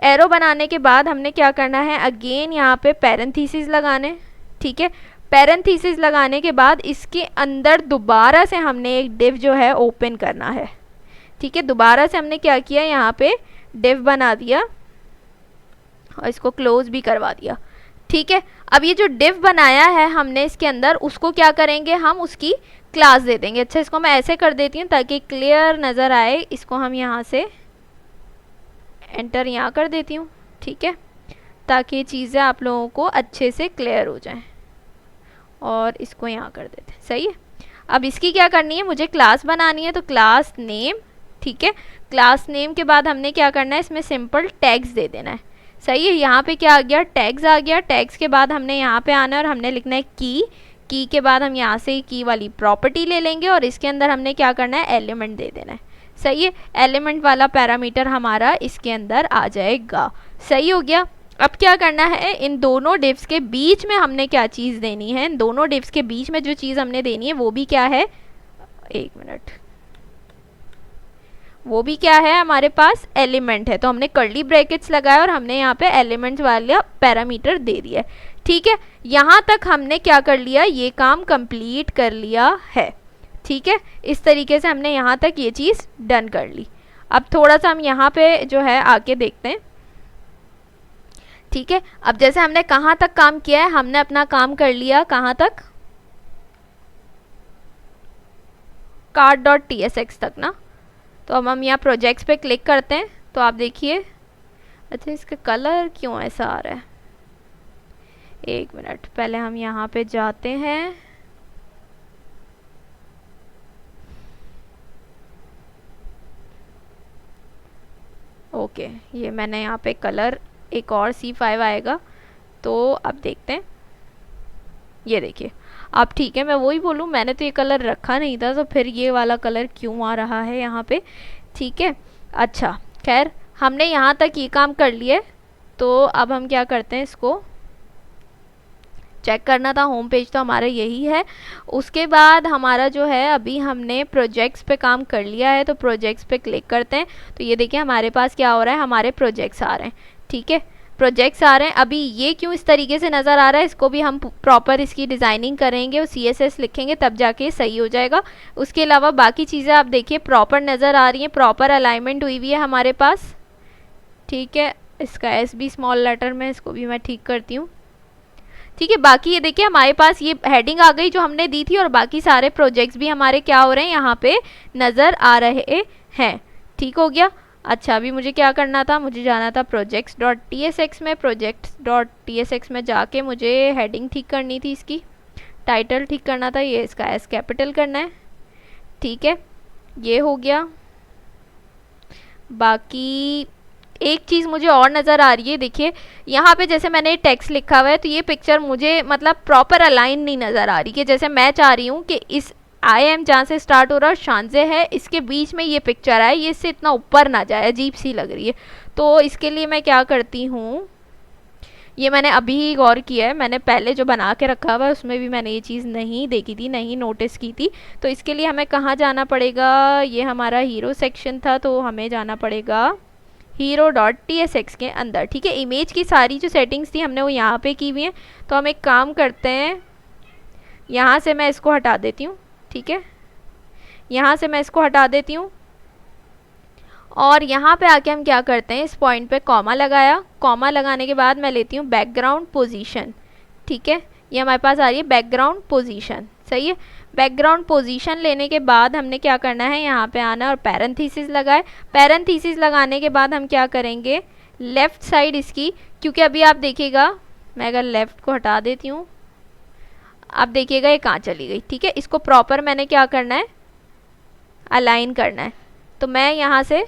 S1: एरो बनाने के बाद हमने क्या करना है, अगेन यहाँ पे पैरेंथेसिस लगाने। ठीक है, पैरेंथेसिस लगाने के बाद इसके अंदर दोबारा से हमने एक डिव जो है ओपन करना है। ठीक है, दोबारा से हमने क्या किया, यहाँ पे डिव बना दिया और इसको क्लोज भी करवा दिया। ठीक है, अब ये जो डिव बनाया है हमने इसके अंदर, उसको क्या करेंगे, हम उसकी क्लास दे देंगे। अच्छा, इसको मैं ऐसे कर देती हूँ ताकि क्लियर नज़र आए। इसको हम यहाँ से एंटर यहाँ कर देती हूँ। ठीक है, ताकि ये चीज़ें आप लोगों को अच्छे से क्लियर हो जाएं, और इसको यहाँ कर देते हैं, सही है। अब इसकी क्या करनी है, मुझे क्लास बनानी है, तो क्लास नेम। ठीक है, क्लास नेम के बाद हमने क्या करना है, इसमें सिंपल टैग्स दे देना है, सही है। यहाँ पे क्या आ गया, टैग्स आ गया। टैग्स के बाद हमने यहाँ पे आना है और हमने लिखना है की। की के बाद हम यहाँ से की वाली प्रॉपर्टी ले लेंगे, और इसके अंदर हमने क्या करना है, एलिमेंट दे देना है, सही है। एलिमेंट वाला पैरामीटर हमारा इसके अंदर आ जाएगा, सही हो गया। अब क्या करना है, इन दोनों डिव्स के बीच में हमने क्या चीज़ देनी है, इन दोनों डिव्स के बीच में जो चीज़ हमने देनी है वो भी क्या है, एक मिनट, वो भी क्या है हमारे पास, एलिमेंट है। तो हमने कर्ली ब्रैकेट्स लगाया और हमने यहाँ पे एलिमेंट्स वाला पैरामीटर दे दिया। ठीक है, यहाँ तक हमने क्या कर लिया, ये काम कंप्लीट कर लिया है। ठीक है, इस तरीके से हमने यहाँ तक ये चीज़ डन कर ली। अब थोड़ा सा हम यहाँ पे जो है आके देखते हैं। ठीक है, अब जैसे हमने कहाँ तक काम किया है, हमने अपना काम कर लिया कहाँ तक, cart.tsx तक ना। तो अब हम यहाँ प्रोजेक्ट्स पे क्लिक करते हैं तो आप देखिए, अच्छा इसका कलर क्यों ऐसा आ रहा है, एक मिनट, पहले हम यहाँ पे जाते हैं। ओके, ये मैंने यहाँ पे कलर एक और C5 आएगा, तो अब देखते हैं। ये देखिए, अब ठीक है, मैं वही बोलूँ, मैंने तो ये कलर रखा नहीं था, तो फिर ये वाला कलर क्यों आ रहा है यहाँ पे। ठीक है, अच्छा खैर, हमने यहाँ तक ये काम कर लिए। तो अब हम क्या करते हैं, इसको चेक करना था, होम पेज तो हमारा यही है। उसके बाद हमारा जो है, अभी हमने प्रोजेक्ट्स पे काम कर लिया है, तो प्रोजेक्ट्स पे क्लिक करते हैं। तो ये देखिए हमारे पास क्या हो रहा है, हमारे प्रोजेक्ट्स आ रहे हैं। ठीक है, प्रोजेक्ट्स आ रहे हैं। अभी ये क्यों इस तरीके से नज़र आ रहा है, इसको भी हम प्रॉपर इसकी डिज़ाइनिंग करेंगे और CSS लिखेंगे, तब जाके सही हो जाएगा। उसके अलावा बाकी चीज़ें आप देखिए प्रॉपर नज़र आ रही हैं, प्रॉपर अलाइनमेंट हुई हुई है हमारे पास। ठीक है, इसका S भी स्मॉल लेटर में, इसको भी मैं ठीक करती हूँ। ठीक है, बाकी ये देखिए हमारे पास ये हेडिंग आ गई जो हमने दी थी, और बाकी सारे प्रोजेक्ट्स भी हमारे क्या हो रहे हैं, यहाँ पे नज़र आ रहे हैं। ठीक हो गया। अच्छा, अभी मुझे क्या करना था, मुझे जाना था projects.tsx में। projects.tsx में जाके मुझे हेडिंग ठीक करनी थी, इसकी टाइटल ठीक करना था, ये इसका S कैपिटल करना है। ठीक है, ये हो गया। बाकी एक चीज़ मुझे और नज़र आ रही है, देखिए यहाँ पे जैसे मैंने टेक्स्ट लिखा हुआ है, तो ये पिक्चर मुझे मतलब प्रॉपर अलाइन नहीं नज़र आ रही, कि जैसे मैं चाह रही हूँ कि इस आई एम जहाँ से स्टार्ट हो रहा है, शानजे है, इसके बीच में ये पिक्चर आए, ये इससे इतना ऊपर ना जाए, अजीब सी लग रही है। तो इसके लिए मैं क्या करती हूँ, ये मैंने अभी ही गौर किया है, मैंने पहले जो बना के रखा हुआ है उसमें भी मैंने ये चीज़ नहीं देखी थी, नहीं नोटिस की थी। तो इसके लिए हमें कहाँ जाना पड़ेगा, ये हमारा हीरो सेक्शन था, तो हमें जाना पड़ेगा hero.tsx के अंदर। ठीक है, इमेज की सारी जो सेटिंग्स थी हमने वो यहाँ पे की हुई हैं। तो हम एक काम करते हैं, यहाँ से मैं इसको हटा देती हूँ। ठीक है, यहाँ से मैं इसको हटा देती हूँ, और यहाँ पे आके हम क्या करते हैं, इस पॉइंट पे कॉमा लगाया, कॉमा लगाने के बाद मैं लेती हूँ बैकग्राउंड पोजीशन। ठीक है, ये हमारे पास आ रही है बैकग्राउंड पोजीशन, सही है। बैकग्राउंड पोजीशन लेने के बाद हमने क्या करना है, यहाँ पे आना और पैरेंथेसिस लगाए। पैरेंथेसिस लगाने के बाद हम क्या करेंगे, लेफ़्ट साइड इसकी, क्योंकि अभी आप देखिएगा, मैं अगर लेफ़्ट को हटा देती हूँ, आप देखिएगा ये कहाँ चली गई। ठीक है, इसको प्रॉपर मैंने क्या करना है, अलाइन करना है। तो मैं यहाँ से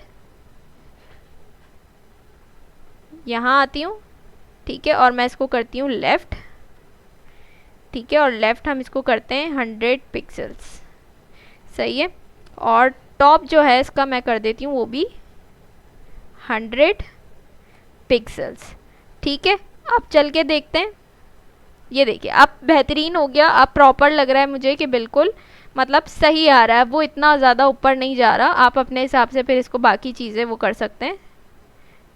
S1: यहाँ आती हूँ। ठीक है, और मैं इसको करती हूँ लेफ़्ट। ठीक है, और लेफ़्ट हम इसको करते हैं 100 पिक्सल्स, सही है। और टॉप जो है इसका मैं कर देती हूँ वो भी 100 पिक्सल्स। ठीक है, अब चल के देखते हैं। ये देखिए अब बेहतरीन हो गया, अब प्रॉपर लग रहा है मुझे कि बिल्कुल मतलब सही आ रहा है, वो इतना ज़्यादा ऊपर नहीं जा रहा। आप अपने हिसाब से फिर इसको बाकी चीज़ें वो कर सकते हैं।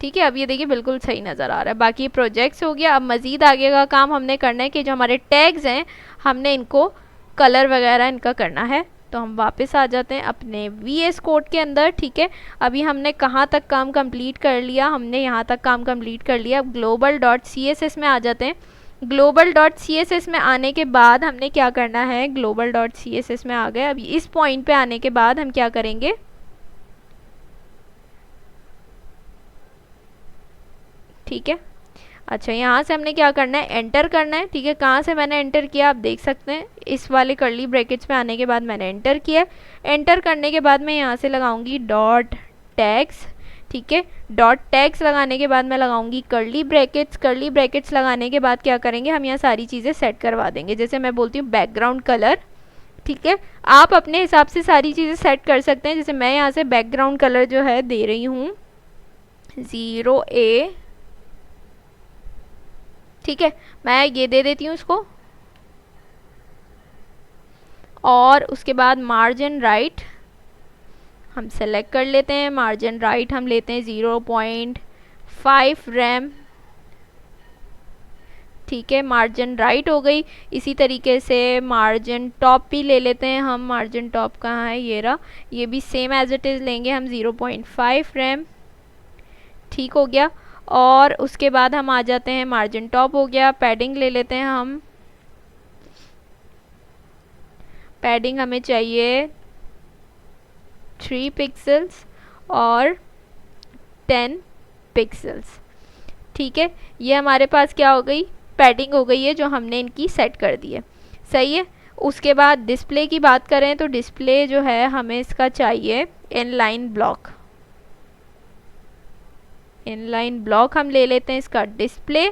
S1: ठीक है, अब ये देखिए बिल्कुल सही नज़र आ रहा है। बाकी प्रोजेक्ट्स हो गया। अब मज़ीद आगे का काम हमने करना है कि जो हमारे टैग्स हैं हमने इनको कलर वगैरह इनका करना है। तो हम वापस आ जाते हैं अपने VS कोड के अंदर। ठीक है, अभी हमने कहाँ तक काम कंप्लीट कर लिया, हमने यहाँ तक काम कंप्लीट कर लिया। अब global.css में आ जाते हैं। global.css में आने के बाद हमने क्या करना है, global.css में आ गए। अब इस पॉइंट पे आने के बाद हम क्या करेंगे, ठीक है। अच्छा, यहाँ से हमने क्या करना है, एंटर करना है। ठीक है, कहाँ से मैंने एंटर किया आप देख सकते हैं, इस वाले कर्ली ब्रैकेट्स में आने के बाद मैंने एंटर किया। एंटर करने के बाद मैं यहाँ से लगाऊंगी डॉट टैग्स। ठीक है, डॉट टैग्स लगाने के बाद मैं लगाऊंगी कर्ली ब्रैकेट्स। कर्ली ब्रैकेट्स लगाने के बाद क्या करेंगे, हम यहाँ सारी चीज़ें सेट करवा देंगे। जैसे मैं बोलती हूँ बैकग्राउंड कलर। ठीक है, आप अपने हिसाब से सारी चीज़ें सेट कर सकते हैं। जैसे मैं यहाँ से बैकग्राउंड कलर जो है दे रही हूँ 0A। ठीक है, मैं ये दे देती हूँ इसको, और उसके बाद मार्जिन राइट हम सेलेक्ट कर लेते हैं। मार्जिन राइट हम लेते हैं 0.5 रैम, ठीक है, मार्जिन राइट हो गई। इसी तरीके से मार्जिन टॉप भी ले लेते हैं हम। मार्जिन टॉप कहाँ है, ये रहा, ये भी सेम एज इट इज़ लेंगे हम 0.5 रैम, ठीक हो गया। और उसके बाद हम आ जाते हैं, मार्जिन टॉप हो गया, पैडिंग ले लेते हैं हम। पैडिंग हमें चाहिए 3 पिक्सल्स और 10 पिक्सल्स, ठीक है। ये हमारे पास क्या हो गई, पैडिंग हो गई है जो हमने इनकी सेट कर दी है, सही है। उसके बाद डिस्प्ले की बात करें तो डिस्प्ले जो है हमें इसका चाहिए इनलाइन ब्लॉक। इनलाइन ब्लॉक हम ले लेते हैं इसका डिस्प्ले,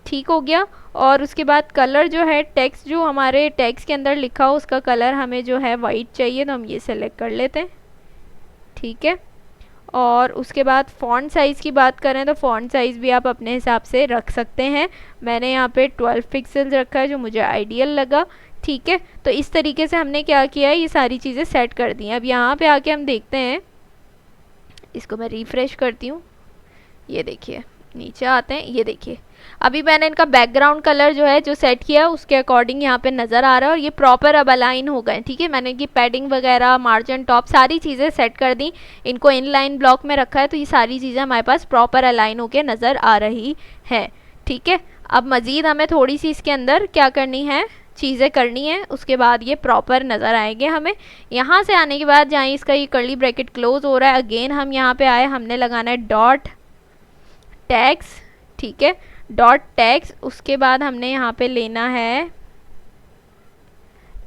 S1: ठीक हो गया। और उसके बाद कलर जो है, टेक्स्ट जो हमारे टेक्स्ट के अंदर लिखा हो उसका कलर हमें जो है वाइट चाहिए, तो हम ये सेलेक्ट कर लेते हैं, ठीक है। और उसके बाद फ़ॉन्ट साइज़ की बात करें तो फ़ॉन्ट साइज़ भी आप अपने हिसाब से रख सकते हैं। मैंने यहाँ पे 12 पिक्सल्स रखा है जो मुझे आइडियल लगा, ठीक है। तो इस तरीके से हमने क्या किया है, ये सारी चीज़ें सेट कर दी हैं। अब यहाँ पे आके हम देखते हैं, इसको मैं रिफ़्रेश करती हूँ, ये देखिए नीचे आते हैं, ये देखिए अभी मैंने इनका बैकग्राउंड कलर जो है जो सेट किया उसके अकॉर्डिंग यहाँ पे नज़र आ रहा है और ये प्रॉपर अब अलाइन हो गए, ठीक है। मैंने इनकी पैडिंग वगैरह, मार्जिन टॉप, सारी चीज़ें सेट कर दी, इनको इनलाइन ब्लॉक में रखा है, तो ये सारी चीज़ें हमारे पास प्रॉपर अलाइन होकर नज़र आ रही है, ठीक है। अब मज़ीद हमें थोड़ी सी इसके अंदर क्या करनी है, चीज़ें करनी है, उसके बाद ये प्रॉपर नज़र आएंगे हमें। यहाँ से आने के बाद जहाँ इसका ये कर्ली ब्रैकेट क्लोज हो रहा है, अगेन हम यहाँ पे आए, हमने लगाना है डॉट टैग्स, ठीक है, डॉट टैग्स। उसके बाद हमने यहाँ पे लेना है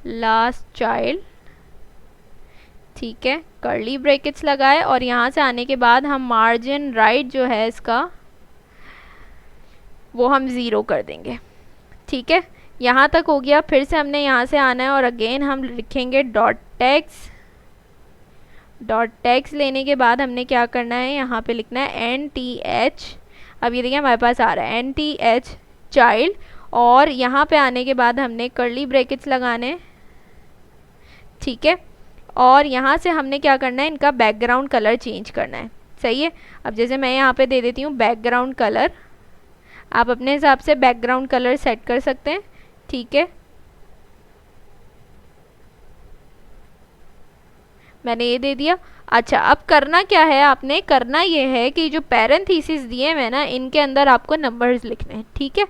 S1: लास्ट चाइल्ड, ठीक है, कर्ली ब्रैकेट्स लगाए और यहाँ से आने के बाद हम मार्जिन राइट जो है इसका वो हम 0 कर देंगे, ठीक है। यहाँ तक हो गया। फिर से हमने यहाँ से आना है और अगेन हम लिखेंगे डॉट टैग्स। डॉट टैग्स लेने के बाद हमने क्या करना है, यहाँ पे लिखना है NTH, अब ये देखिए हमारे पास आ रहा है NTH चाइल्ड। और यहाँ पे आने के बाद हमने कर्ली ब्रैकेट्स लगाने, ठीक है। और यहाँ से हमने क्या करना है, इनका बैकग्राउंड कलर चेंज करना है, सही है। अब जैसे मैं यहाँ पे दे देती हूँ बैकग्राउंड कलर, आप अपने हिसाब से बैकग्राउंड कलर सेट कर सकते हैं, ठीक है। मैंने ये दे दिया। अच्छा, अब करना क्या है, आपने करना ये है कि जो पैरेंथेसिस दिए मैं ना, इनके अंदर आपको नंबर्स लिखने हैं, ठीक है।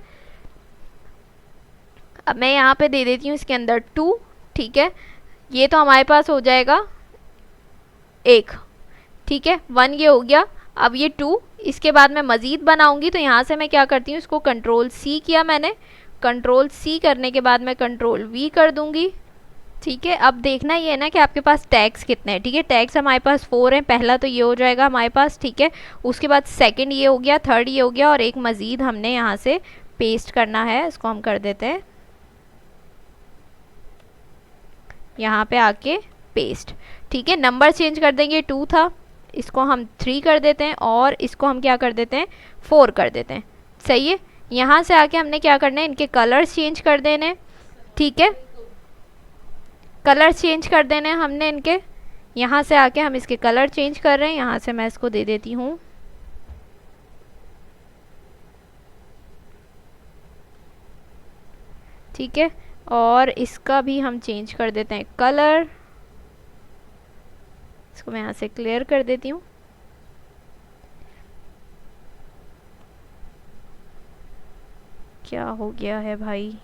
S1: अब मैं यहाँ पे दे देती हूँ इसके अंदर 2, ठीक है। ये तो हमारे पास हो जाएगा 1, ठीक है, 1 ये हो गया। अब ये 2, इसके बाद मैं मज़ीद बनाऊंगी तो यहाँ से मैं क्या करती हूँ, इसको कंट्रोल C किया मैंने, कंट्रोल C करने के बाद मैं कंट्रोल V कर दूंगी, ठीक है। अब देखना ये है ना कि आपके पास टैग्स कितने हैं, ठीक है। टैग्स हमारे पास 4 हैं, पहला तो ये हो जाएगा हमारे पास, ठीक है। उसके बाद सेकंड ये हो गया, थर्ड ये हो गया और एक मज़ीद हमने यहाँ से पेस्ट करना है, इसको हम कर देते हैं यहाँ पे आके पेस्ट, ठीक है। नंबर चेंज कर देंगे, 2 था, इसको हम 3 कर देते हैं और इसको हम क्या कर देते हैं, 4 कर देते हैं, सही है। यहाँ से आके हमने क्या करना है, इनके कलर्स चेंज कर देने, ठीक है, कलर चेंज कर देने हमने इनके। यहाँ से आके हम इसके कलर चेंज कर रहे हैं, यहाँ से मैं इसको दे देती हूँ ठीक है, और इसका भी हम चेंज कर देते हैं कलर, इसको मैं यहाँ से क्लियर कर देती हूँ। क्या हो गया है भाई,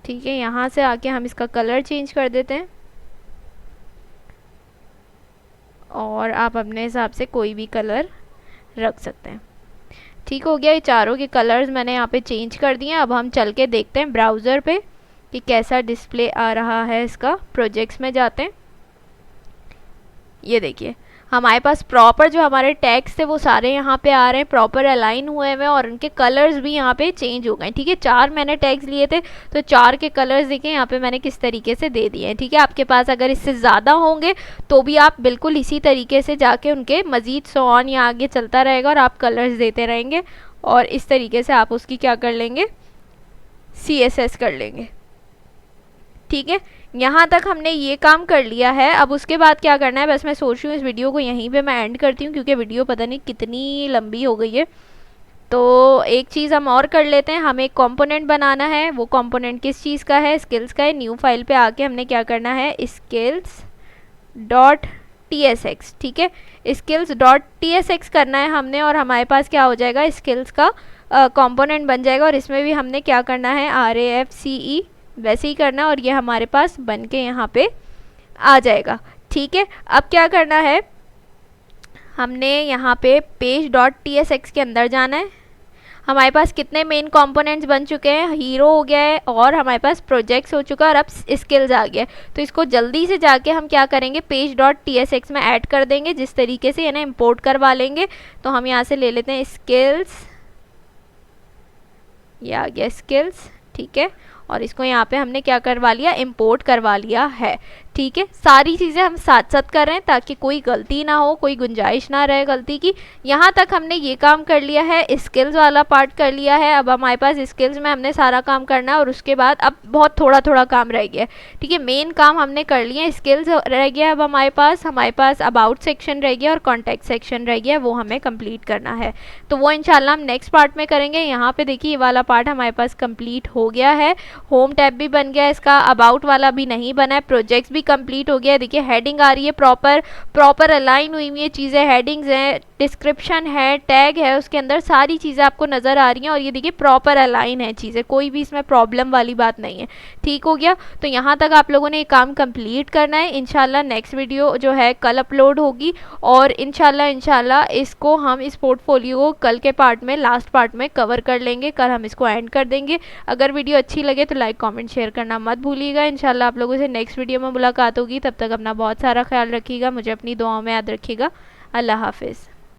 S1: ठीक है। यहाँ से आके हम इसका कलर चेंज कर देते हैं और आप अपने हिसाब से कोई भी कलर रख सकते हैं, ठीक हो गया। ये चारों के कलर्स मैंने यहाँ पे चेंज कर दिए। अब हम चल के देखते हैं ब्राउज़र पे कि कैसा डिस्प्ले आ रहा है इसका। प्रोजेक्ट्स में जाते हैं, ये देखिए हमारे पास प्रॉपर जो हमारे टैग्स थे वो सारे यहाँ पे आ रहे हैं, प्रॉपर अलाइन हुए हुए और उनके कलर्स भी यहाँ पे चेंज हो गए, ठीक है। 4 मैंने टैग्स लिए थे तो 4 के कलर्स देखें यहाँ पे मैंने किस तरीके से दे दिए हैं, ठीक है। आपके पास अगर इससे ज़्यादा होंगे तो भी आप बिल्कुल इसी तरीके से जाके उनके मज़ीद सो ऑन या आगे चलता रहेगा और आप कलर्स देते रहेंगे और इस तरीके से आप उसकी क्या कर लेंगे, CSS कर लेंगे, ठीक है, यहाँ तक हमने ये काम कर लिया है। अब उसके बाद क्या करना है, बस मैं सोच रही हूँ इस वीडियो को यहीं पे मैं एंड करती हूँ, क्योंकि वीडियो पता नहीं कितनी लंबी हो गई है। तो एक चीज़ हम और कर लेते हैं, हमें एक कंपोनेंट बनाना है। वो कंपोनेंट किस चीज़ का है, स्किल्स का है। न्यू फाइल पे आके हमने क्या करना है, स्किल्स डॉट tsx, ठीक है, स्किल्स डॉट tsx करना है हमने, और हमारे पास क्या हो जाएगा, स्किल्स का कंपोनेंट बन जाएगा। और इसमें भी हमने क्या करना है, RAFCE वैसे ही करना है, और ये हमारे पास बन के यहाँ पे आ जाएगा। ठीक है, अब क्या करना है, हमने यहाँ पे पेज डॉट tsx के अंदर जाना है। हमारे पास कितने मेन कंपोनेंट्स बन चुके हैं, हीरो हो गया है और हमारे पास प्रोजेक्ट्स हो चुका है और अब स्किल्स आ गया है। तो इसको जल्दी से जाके हम क्या करेंगे, पेज डॉट tsx में ऐड कर देंगे, जिस तरीके से यानी इंपोर्ट करवा लेंगे। तो हम यहाँ से ले लेते हैं स्किल्स, ये आ गया स्किल्स, ठीक है, और इसको यहाँ पे हमने क्या करवा लिया, इंपोर्ट करवा लिया है। ठीक है, सारी चीज़ें हम साथ साथ कर रहे हैं ताकि कोई गलती ना हो, कोई गुंजाइश ना रहे गलती की। यहाँ तक हमने ये काम कर लिया है, स्किल्स वाला पार्ट कर लिया है। अब हमारे पास स्किल्स में हमने सारा काम करना है, और उसके बाद अब बहुत थोड़ा थोड़ा काम रह गया है। ठीक है, मेन काम हमने कर लिया, स्किल्स रह गया। अब हमारे पास अबाउट सेक्शन रह गया और कॉन्टैक्ट सेक्शन रह गया, वो हमें कंप्लीट करना है। तो वो इंशाल्लाह हम नेक्स्ट पार्ट में करेंगे। यहाँ पे देखिए ये वाला पार्ट हमारे पास कंप्लीट हो गया है, होम टैब भी बन गया है इसका, अबाउट वाला भी नहीं बना है, प्रोजेक्ट्स भी कंप्लीट हो गया है। देखिए हेडिंग आ रही है, प्रॉपर अलाइन हुई हुई है चीज़ें, हेडिंग्स हैं, डिस्क्रिप्शन है, टैग है, उसके अंदर सारी चीज़ें आपको नज़र आ रही हैं, और ये देखिए प्रॉपर अलाइन है चीज़ें, कोई भी इसमें प्रॉब्लम वाली बात नहीं है। ठीक हो गया, तो यहाँ तक आप लोगों ने ये काम कंप्लीट करना है। इंशाल्लाह नेक्स्ट वीडियो जो है कल अपलोड होगी, और इंशाल्लाह इसको हम इस पोर्टफोलियो को कल के पार्ट में, लास्ट पार्ट में कवर कर लेंगे। कल हम इसको एंड कर देंगे। अगर वीडियो अच्छी लगे तो लाइक कमेंट शेयर करना मत भूलिएगा। इंशाल्लाह आप लोगों से नेक्स्ट वीडियो में मुलाकात होगी, तब तक अपना बहुत सारा ख्याल रखिएगा, मुझे अपनी दुआओं में याद रखिएगा। अल्लाह हाफिज़।